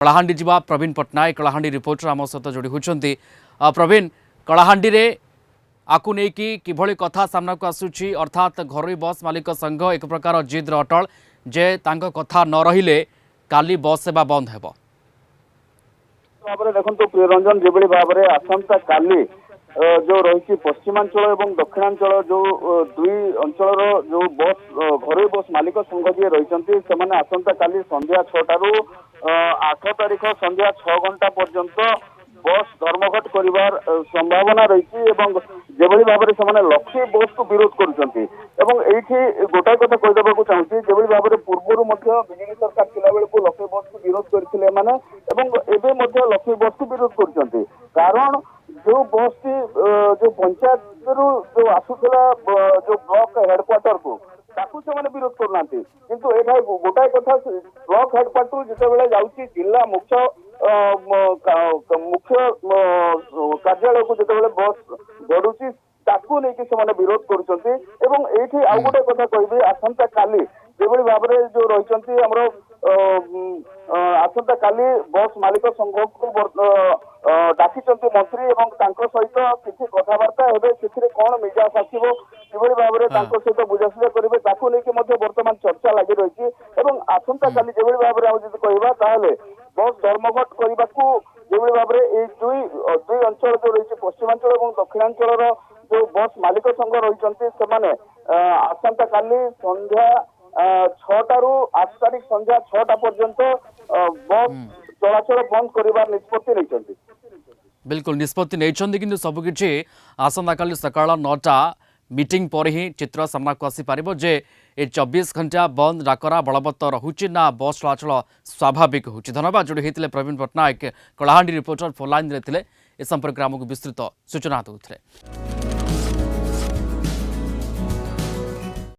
कलाहांडी जीवा प्रवीण पट्टनायक कलाहांडी रिपोर्टर आम सहित जोड़ी होती। प्रवीण, कलाहांडी रे आकु नहीं किभली कथा सामना को आसूची अर्थात घरोई बस मालिक संघ एक प्रकार जिद्र अटल जे तांको कथा न रहिले काली बस सेवा बंद हेबो। देखो प्रियरंजन जो भाव में आसंता काली जो रही पश्चिमांचल और दक्षिणांचल जो दुई अंचल जो बस घरोई बस मालिक संघ जी रही आसंता काली संध्या 6 8 तारीख संध्या 6 घंटा पर्यंत बस धर्मघट करिवार संभावना रही जो भाव में लक्ष्मी बस को विरोध करुँचे गोटाए कथा कहीदेवा चाहिए जो भाव में पूर्वर विजेडी सरकार थिला बेलू लक्ष्मी बस को विरोध करते लक्ष्मी बस को विरोध कर कारण जो बस टी जो पंचायत जो आसूला जो ब्लॉक हेडक्वार्टर को ताकू से विरोध करना किंतु एटा गोटाए कथा ब्लॉक हेडक्वार्टर जिते जाऊँगी जिला मुख्य मुख्य कार्यालय को जिते बस गड़ुची ताकू नहीं से विरोध करुँचे आउ गोटे कथा कहि आसंता काली जो भाव में जो रही आमर आसंता काली बस मालिक संघ को डाकी मंत्री और सहित किसी कथबार्ता हे कौन मिजाज आसो कि भाव में सहित बुझाशुझा करेंगे ताकू लेकिन बर्तमान चर्चा लगी रही आसंता काली जो भाव में कहवा बस धर्मघट करने को जो भाव में दुई अंचल जो रही पश्चिमांचल और दक्षिणांचल जो बस मालिक संघ रही आसंता काली संध्या 6 रू 8 तारीख संध्या 6टा पर्यंत बस चलाचल बंद कर निष्पत्ति नहीं। बिल्कुल निष्पत्ति नहीं कि सबकि आसंता काली सकाळ 9टा मीटिंग पर ही चित्र सामना को आसी पारिबो जे ए 24 घंटा बंद डाकरा बलवत्तर रहुची ना बस चलाचल स्वाभाविक होची। धन्यवाद जोड़ी होते Praveen Pattnaik Kalahandi reporter phone line रे थिले ए संपर्क में आमको विस्तृत सूचना देउथिले।